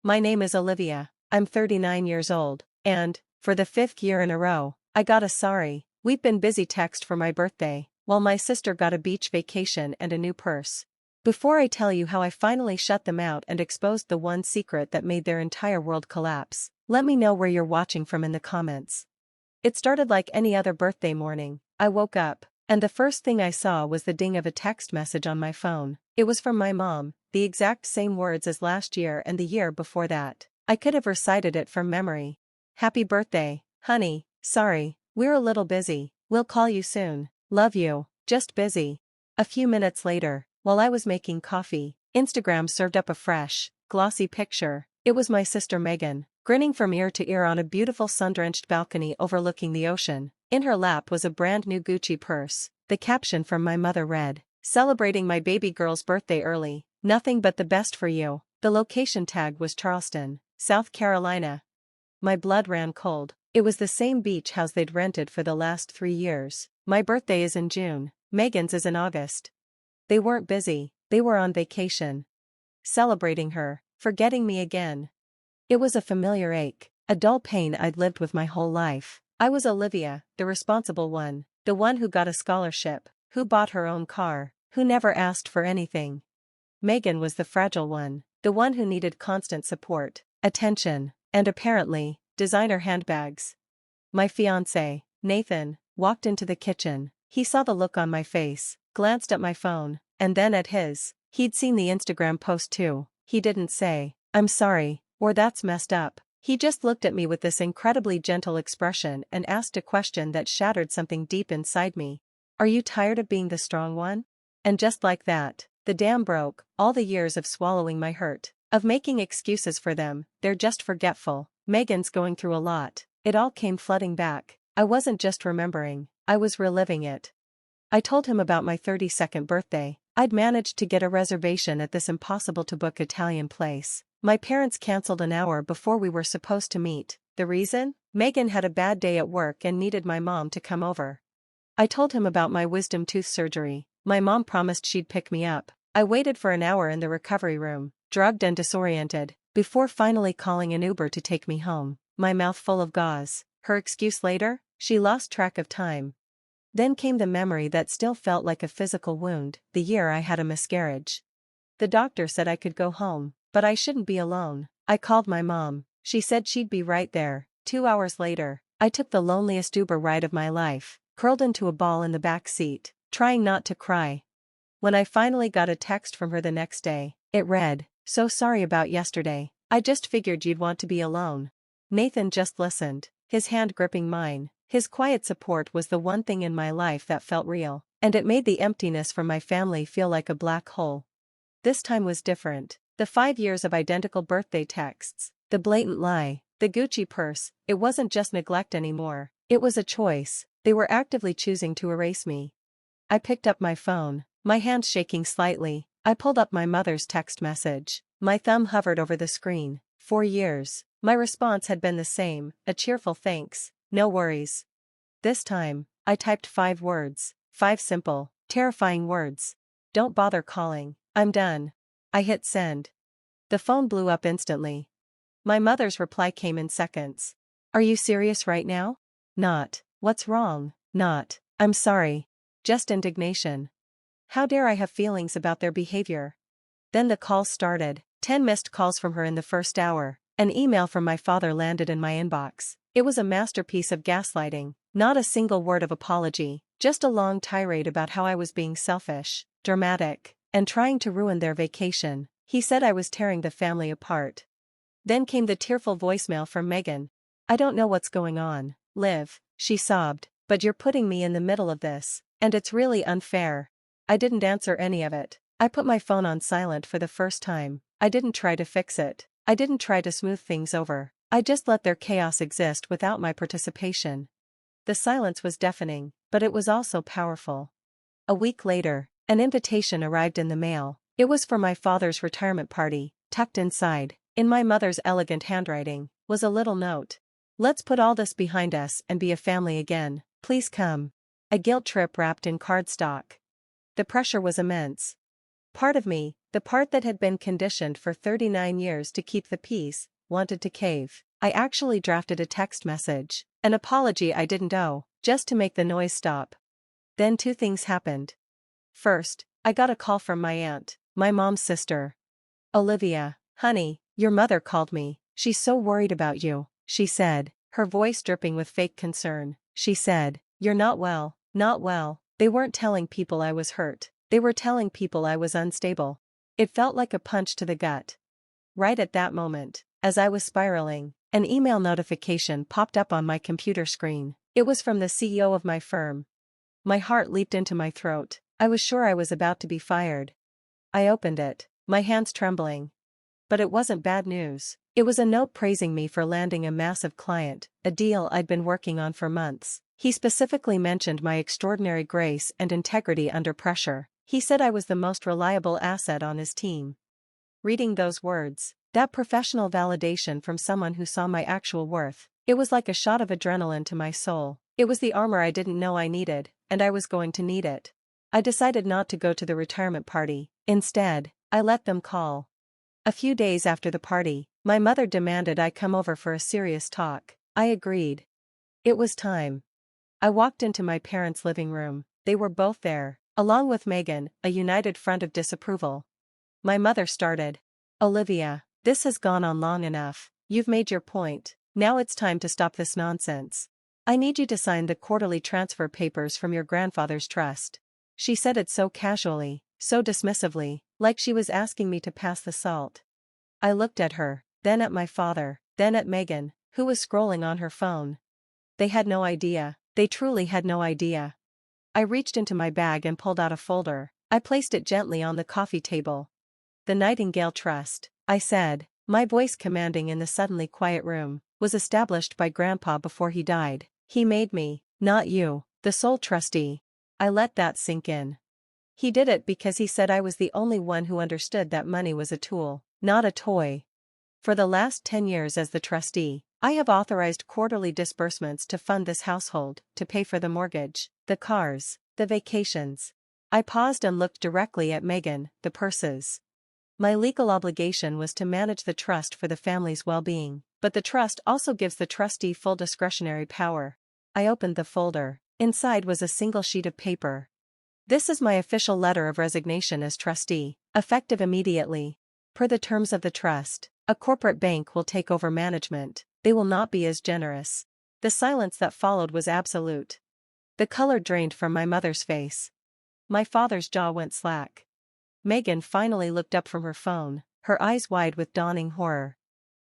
My name is Olivia. I'm 39 years old, and, for the 5th year in a row, I got a sorry, we've been busy text for my birthday, while my sister got a beach vacation and a new purse. Before I tell you how I finally shut them out and exposed the one secret that made their entire world collapse, let me know where you're watching from in the comments. It started like any other birthday morning. I woke up, and the first thing I saw was the ding of a text message on my phone. It was from my mom, the exact same words as last year and the year before that. I could have recited it from memory. Happy birthday, honey, sorry, we're a little busy, we'll call you soon, love you, just busy. A few minutes later, while I was making coffee, Instagram served up a fresh, glossy picture. It was my sister Megan, grinning from ear to ear on a beautiful sun-drenched balcony overlooking the ocean. In her lap was a brand new Gucci purse. The caption from my mother read, "Celebrating my baby girl's birthday early, nothing but the best for you." The location tag was Charleston, South Carolina. My blood ran cold. It was the same beach house they'd rented for the last 3 years. My birthday is in June, Megan's is in August. They weren't busy, they were on vacation. Celebrating her, forgetting me again. It was a familiar ache, a dull pain I'd lived with my whole life. I was Olivia, the responsible one, the one who got a scholarship, who bought her own car, who never asked for anything. Megan was the fragile one, the one who needed constant support, attention, and apparently, designer handbags. My fiancé, Nathan, walked into the kitchen. He saw the look on my face, glanced at my phone, and then at his. He'd seen the Instagram post too. He didn't say, "I'm sorry," or "That's messed up." He just looked at me with this incredibly gentle expression and asked a question that shattered something deep inside me. "Are you tired of being the strong one?" And just like that, the dam broke. All the years of swallowing my hurt, of making excuses for them, they're just forgetful. Megan's going through a lot. It all came flooding back. I wasn't just remembering, I was reliving it. I told him about my 32nd birthday. I'd managed to get a reservation at this impossible-to-book Italian place. My parents canceled an hour before we were supposed to meet. The reason? Megan had a bad day at work and needed my mom to come over. I told him about my wisdom tooth surgery. My mom promised she'd pick me up. I waited for an hour in the recovery room, drugged and disoriented, before finally calling an Uber to take me home, my mouth full of gauze. Her excuse later? She lost track of time. Then came the memory that still felt like a physical wound, the year I had a miscarriage. The doctor said I could go home, but I shouldn't be alone. I called my mom. She said she'd be right there. 2 hours later, I took the loneliest Uber ride of my life, curled into a ball in the back seat, trying not to cry. When I finally got a text from her the next day, it read, "So sorry about yesterday. I just figured you'd want to be alone." Nathan just listened, his hand gripping mine. His quiet support was the one thing in my life that felt real, and it made the emptiness from my family feel like a black hole. This time was different. The 5 years of identical birthday texts, the blatant lie, the Gucci purse, it wasn't just neglect anymore, it was a choice. They were actively choosing to erase me. I picked up my phone, my hands shaking slightly. I pulled up my mother's text message. My thumb hovered over the screen. 4 years. My response had been the same, a cheerful thanks, no worries. This time, I typed 5 words, 5 simple, terrifying words. "Don't bother calling, I'm done." I hit send. The phone blew up instantly. My mother's reply came in seconds. "Are you serious right now?" Not, "What's wrong?" Not, "I'm sorry." Just indignation. How dare I have feelings about their behavior? Then the calls started. 10 missed calls from her in the first hour. An email from my father landed in my inbox. It was a masterpiece of gaslighting, not a single word of apology, just a long tirade about how I was being selfish, dramatic, and trying to ruin their vacation. He said I was tearing the family apart. Then came the tearful voicemail from Megan. "I don't know what's going on, Liv," she sobbed, "but you're putting me in the middle of this, and it's really unfair." I didn't answer any of it. I put my phone on silent for the first time. I didn't try to fix it. I didn't try to smooth things over. I just let their chaos exist without my participation. The silence was deafening, but it was also powerful. A week later, an invitation arrived in the mail. It was for my father's retirement party. Tucked inside, in my mother's elegant handwriting, was a little note. "Let's put all this behind us and be a family again. Please come." A guilt trip wrapped in cardstock. The pressure was immense. Part of me, The part that had been conditioned for 39 years to keep the peace, wanted to cave. I actually drafted a text message, an apology I didn't owe, just to make the noise stop. Then two things happened. First, I got a call from my aunt, my mom's sister. "Olivia, honey, your mother called me. She's so worried about you," she said, her voice dripping with fake concern. She said, "You're not well, not well." They weren't telling people I was hurt. They were telling people I was unstable. It felt like a punch to the gut. Right at that moment, as I was spiraling, an email notification popped up on my computer screen. It was from the CEO of my firm. My heart leaped into my throat. I was sure I was about to be fired. I opened it, my hands trembling. But it wasn't bad news. It was a note praising me for landing a massive client, a deal I'd been working on for months. He specifically mentioned my extraordinary grace and integrity under pressure. He said I was the most reliable asset on his team. Reading those words, that professional validation from someone who saw my actual worth, it was like a shot of adrenaline to my soul. It was the armor I didn't know I needed, and I was going to need it. I decided not to go to the retirement party. Instead, I let them call. A few days after the party, my mother demanded I come over for a serious talk. I agreed. It was time. I walked into my parents' living room. They were both there, along with Megan, a united front of disapproval. My mother started. "Olivia, this has gone on long enough. You've made your point. Now it's time to stop this nonsense. I need you to sign the quarterly transfer papers from your grandfather's trust." She said it so casually, so dismissively, like she was asking me to pass the salt. I looked at her, then at my father, then at Megan, who was scrolling on her phone. They had no idea. They truly had no idea. I reached into my bag and pulled out a folder. I placed it gently on the coffee table. "The Nightingale Trust," I said, my voice commanding in the suddenly quiet room, "was established by Grandpa before he died. He made me, not you, the sole trustee." I let that sink in. He did it because he said I was the only one who understood that money was a tool, not a toy. For the last 10 years as the trustee, I have authorized quarterly disbursements to fund this household, to pay for the mortgage, the cars, the vacations. I paused and looked directly at Megan, the purses. My legal obligation was to manage the trust for the family's well-being, but the trust also gives the trustee full discretionary power. I opened the folder. Inside was a single sheet of paper. "This is my official letter of resignation as trustee, effective immediately. Per the terms of the trust, a corporate bank will take over management. They will not be as generous." The silence that followed was absolute. The color drained from my mother's face. My father's jaw went slack. Megan finally looked up from her phone, her eyes wide with dawning horror.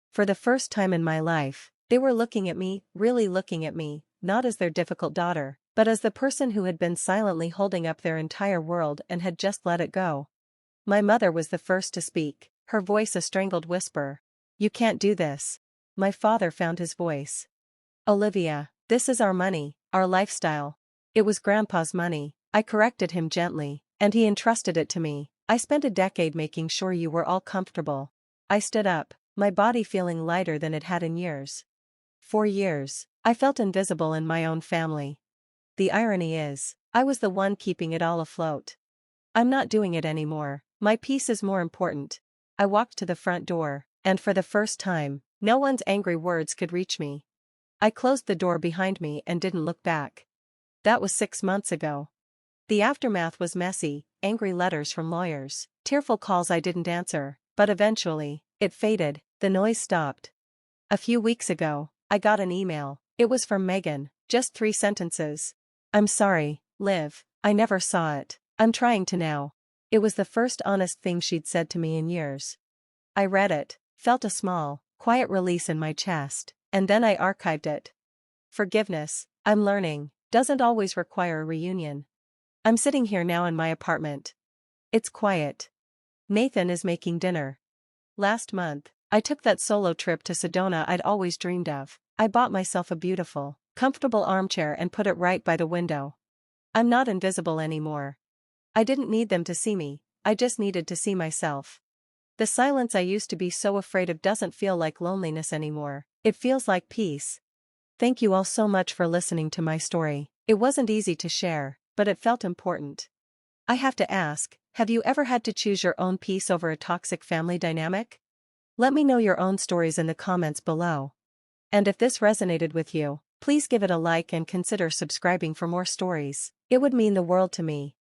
For the first time in my life, they were looking at me, really looking at me, not as their difficult daughter, but as the person who had been silently holding up their entire world and had just let it go. My mother was the first to speak, her voice a strangled whisper. "You can't do this." My father found his voice. "Olivia, this is our money, our lifestyle." It was Grandpa's money, I corrected him gently, and he entrusted it to me. "I spent a decade making sure you were all comfortable." I stood up, my body feeling lighter than it had in years. For years, I felt invisible in my own family. The irony is, I was the one keeping it all afloat. I'm not doing it anymore. My peace is more important. I walked to the front door, and for the first time, no one's angry words could reach me. I closed the door behind me and didn't look back. That was 6 months ago. The aftermath was messy, angry letters from lawyers, tearful calls I didn't answer, but eventually, it faded, the noise stopped. A few weeks ago, I got an email. It was from Megan, just 3 sentences. "I'm sorry, Liv, I never saw it. I'm trying to now." It was the first honest thing she'd said to me in years. I read it, felt a small, quiet release in my chest, and then I archived it. Forgiveness, I'm learning, doesn't always require a reunion. I'm sitting here now in my apartment. It's quiet. Nathan is making dinner. Last month, I took that solo trip to Sedona I'd always dreamed of. I bought myself a beautiful, comfortable armchair and put it right by the window. I'm not invisible anymore. I didn't need them to see me, I just needed to see myself. The silence I used to be so afraid of doesn't feel like loneliness anymore, it feels like peace. Thank you all so much for listening to my story. It wasn't easy to share, but it felt important. I have to ask, have you ever had to choose your own peace over a toxic family dynamic? Let me know your own stories in the comments below. And if this resonated with you, please give it a like and consider subscribing for more stories. It would mean the world to me.